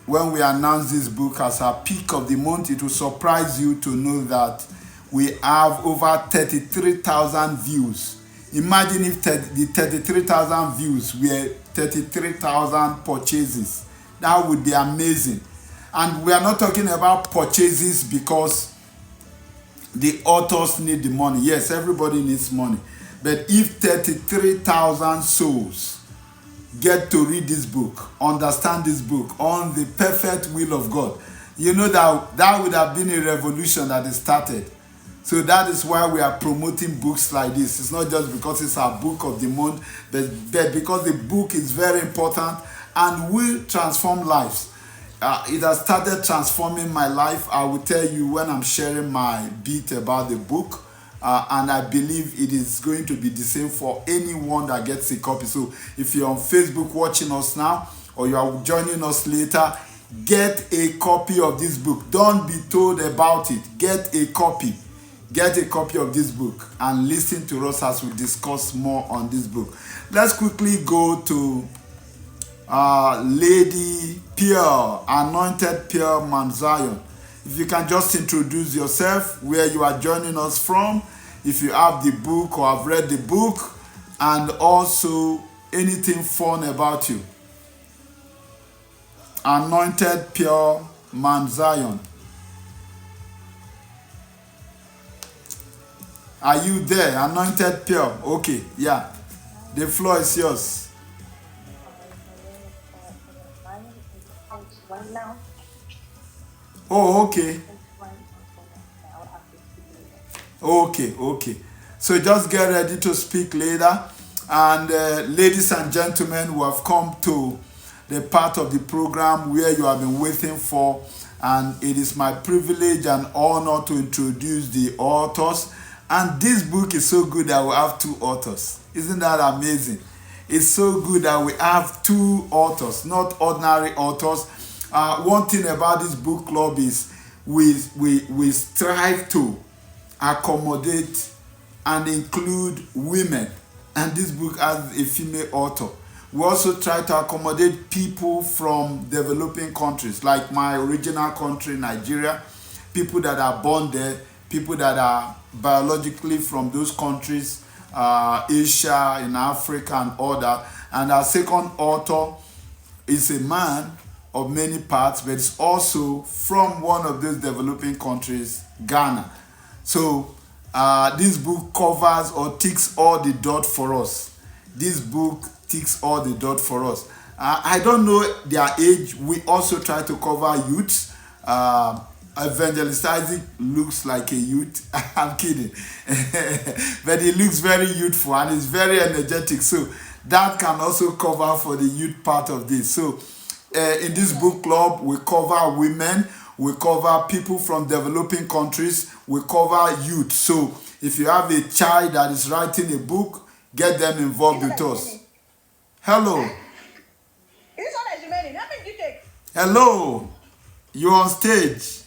when we announce this book as our pick of the month, it will surprise you to know that we have over 33,000 views. Imagine if the 33,000 views were 33,000 purchases. That would be amazing. And we are not talking about purchases because the authors need the money. Yes, everybody needs money. But if 33,000 souls get to read this book, understand this book on the perfect will of God, you know that would have been a revolution that is started. So that is why we are promoting books like this. It's not just because it's our book of the month, but because the book is very important and will transform lives. It has started transforming my life. I will tell you when I'm sharing my bit about the book. And I believe it is going to be the same for anyone that gets a copy. So if you're on Facebook watching us now, or you are joining us later, get a copy of this book. Don't be told about it. Get a copy. Get a copy of this book and listen to us as we discuss more on this book. Let's quickly go to Lady Pure, Anointed Pure Mount Zion. If you can just introduce yourself, where you are joining us from, if you have the book or have read the book, and also anything fun about you. Anointed Pure Mount Zion. Are you there? Anointed Pure. Okay, yeah. The floor is yours. Oh, okay. Okay. So just get ready to speak later. And ladies and gentlemen who have come to the part of the program where you have been waiting for, and it is my privilege and honor to introduce the authors. And this book is so good that we have two authors. Isn't that amazing? It's so good that we have two authors, not ordinary authors. One thing about this book club is we strive to accommodate and include women, and this book has a female author. We also try to accommodate people from developing countries, like my original country, Nigeria, people that are born there, people that are biologically from those countries, Asia, in Africa, and other. And our second author is a man of many parts, but it's also from one of those developing countries, Ghana. So this book covers or ticks all the dots for us. This book ticks all the dots for us. I don't know their age. We also try to cover youths. Evangelist Isaac looks like a youth. I'm kidding. But he looks very youthful and is very energetic. So that can also cover for the youth part of this. So in this book club, we cover women, we cover people from developing countries, we cover youth. So if you have a child that is writing a book, get them involved with us. Hello. Hello. You're on stage.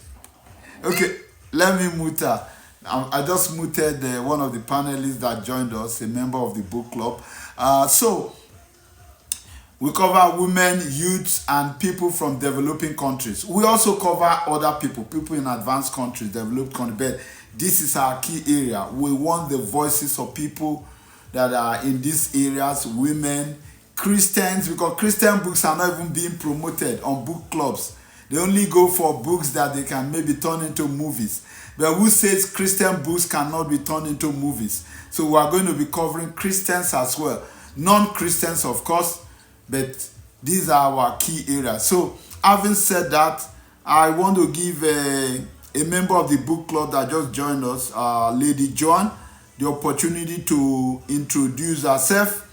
Okay, let me mute her. I just muted one of the panelists that joined us, a member of the book club. So we cover women, youths, and people from developing countries. We also cover other people in advanced countries, developed countries. But this is our key area. We want the voices of people that are in these areas, women, Christians, because Christian books are not even being promoted on book clubs. They only go for books that they can maybe turn into movies. But who says Christian books cannot be turned into movies? So we are going to be covering Christians as well. Non-Christians, of course, but these are our key areas. So having said that, I want to give a member of the book club that just joined us, Lady Joan, the opportunity to introduce herself,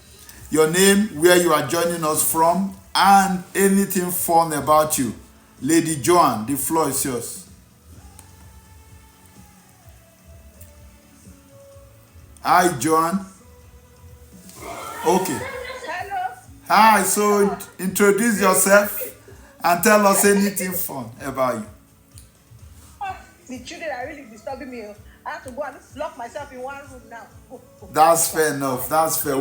your name, where you are joining us from, and anything fun about you. Lady Joan, the floor is yours. Hi, Joan. Okay. Hello. Hi, so introduce yourself and tell us anything fun about you. The children are really disturbing me. I have to go and lock myself in one room now. That's fair enough. That's fair.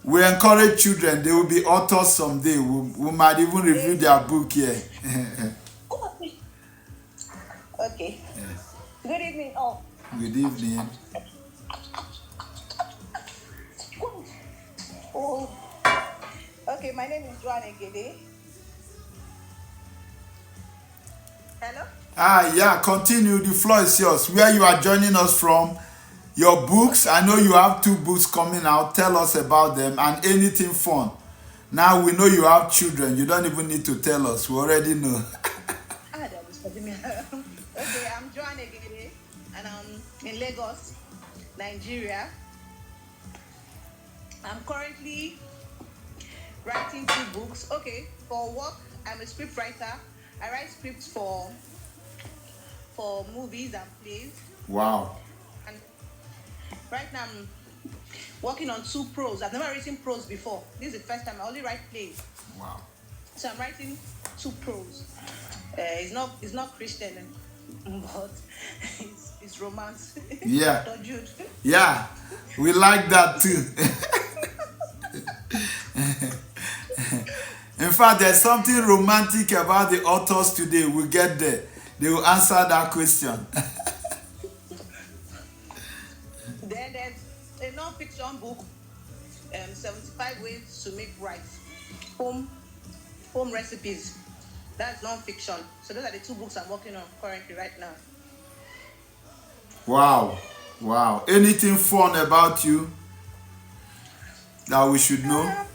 We encourage children. They will be authors someday. We might even review their book here. Okay. Good evening, all. Good evening. Oh. Okay, my name is Jude Dike Ph.D. Hello? Yeah, continue. The floor is yours. Where you are joining us from, your books. I know you have 2 books coming out. Tell us about them and anything fun. Now we know you have children. You don't even need to tell us. We already know. That is for me. Okay, I'm Jude Dike Ph.D. and I'm in Lagos, Nigeria. I'm currently writing 2 books. Okay, for work, I'm a script writer. I write scripts for movies and plays. Wow. And right now I'm working on 2 prose. I've never written prose before. This is the first time. I only write plays. Wow. So I'm writing 2 prose. It's not Christian, but it's romance. Yeah. Don't Jude. Yeah. We like that too. In fact, there's something romantic about the authors today. We'll get there. They will answer that question. Then there's a non-fiction book, 75 Ways to Make Rice, home recipes. That's non-fiction. So those are the 2 books I'm working on currently right now. Wow. Wow. Anything fun about you that we should know?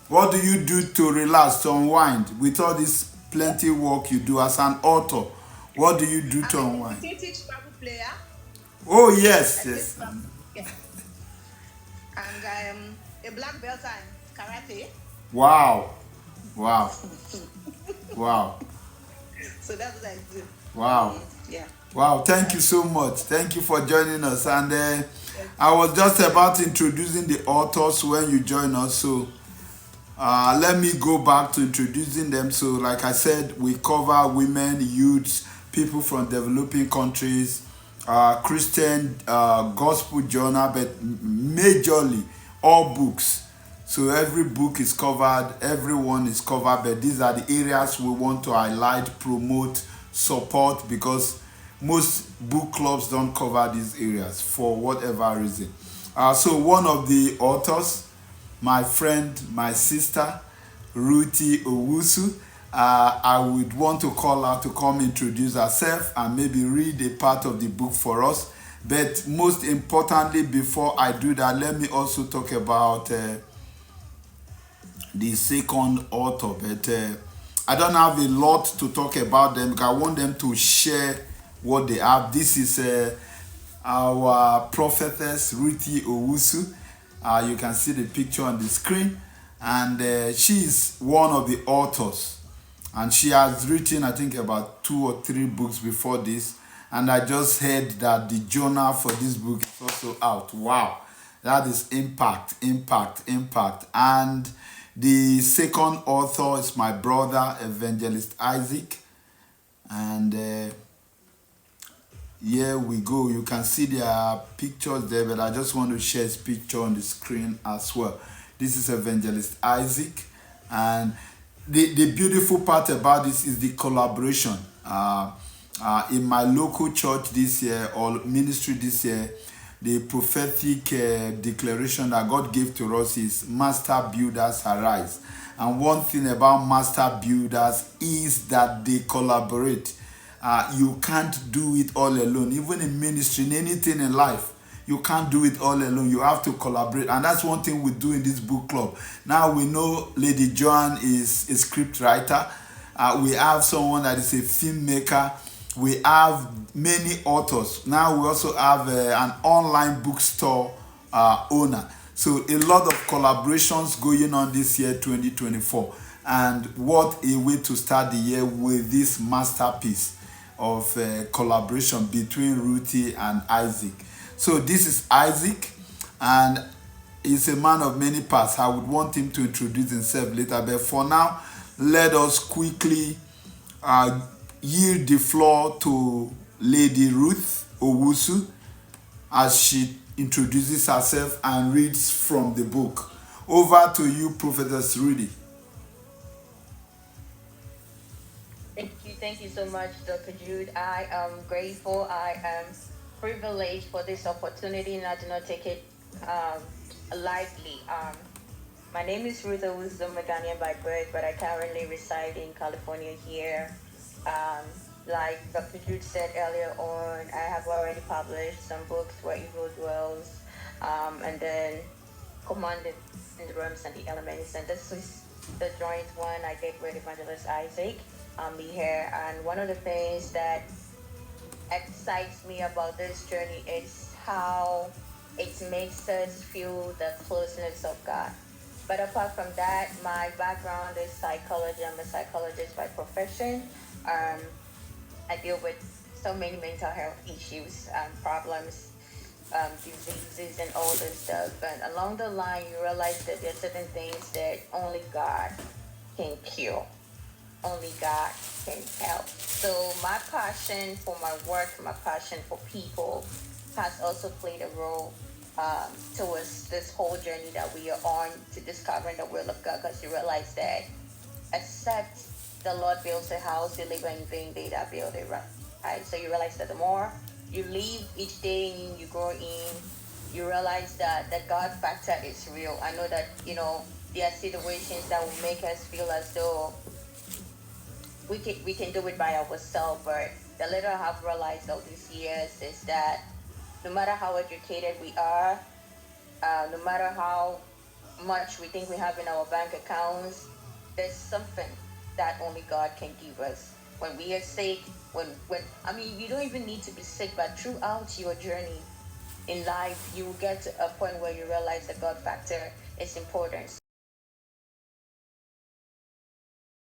What do you do to relax, to unwind? With all this plenty work you do as an author, what do you do to unwind? I'm a teach Scrabble player. Oh, yes, yes. Yeah. And I am a black belt in karate. Wow. Wow. Wow. So that's what I do. Wow. Yeah. Wow, thank you so much. Thank you for joining us. And I was just about introducing the authors when you join us. So let me go back to introducing them. So like I said, we cover women, youths, people from developing countries, Christian gospel journal, but majorly all books. So every book is covered, everyone is covered, but these are the areas we want to highlight, promote, support, because most book clubs don't cover these areas for whatever reason. So one of the authors, my friend, my sister, Ruthie Owusu, I would want to call her to come introduce herself and maybe read a part of the book for us. But most importantly, before I do that, let me also talk about the second author. But I don't have a lot to talk about them because I want them to share what they have. This is our prophetess Ruthie Owusu. You can see the picture on the screen, and she is one of the authors, and she has written, I think, about 2 or 3 books before this, and I just heard that the journal for this book is also out. Wow, that is impact. And the second author is my brother, Evangelist Isaac, and here we go. You can see their pictures there, but I just want to share his picture on the screen as well. This is Evangelist Isaac, and the beautiful part about this is the collaboration. In my local church this year, or ministry this year, the prophetic declaration that God gave to us is Master Builders Arise. And one thing about Master Builders is that they collaborate. You can't do it all alone. Even in ministry, in anything in life, you can't do it all alone. You have to collaborate. And that's one thing we do in this book club. Now we know Lady Joan is a script writer. We have someone that is a filmmaker. We have many authors. Now we also have an online bookstore owner. So a lot of collaborations going on this year, 2024. And what a way to start the year with this masterpiece of collaboration between Ruthie and Isaac. So this is Isaac, and he's a man of many parts. I would want him to introduce himself later, but for now, let us quickly yield the floor to Lady Ruth Owusu as she introduces herself and reads from the book. Over to you, Prophetess Rudy. Thank you so much, Dr. Jude. I am grateful. I am privileged for this opportunity, and I do not take it um, lightly. My name is Ruth Wisdom Meganian by birth, but I currently reside in California here. Um, like Dr. Jude said earlier on, I have already published some books where evil dwells, and then Commanded in the Realms and the Elements. And this is the joint one I did with Evangelist Isaac here. And one of the things that excites me about this journey is how it makes us feel the closeness of God. But apart from that, my background is psychology. I'm a psychologist by profession. Um, I deal with so many mental health issues, problems, diseases, and all this stuff. And along the line, you realize that there are certain things that only God can cure. Only God can help. So my passion for my work, my passion for people has also played a role towards this whole journey that we are on to discovering the will of God, because you realize that except the Lord builds a house, they labor in vain, they that build it, right? So you realize that the more you live each day in, you grow in, you realize that the God factor is real. I know that, there are situations that will make us feel as though we can do it by ourselves, but the little I have realized all these years is that no matter how educated we are, no matter how much we think we have in our bank accounts, there's something that only God can give us. When we are sick, when I mean, you don't even need to be sick, but throughout your journey in life, you will get to a point where you realize the God factor is important.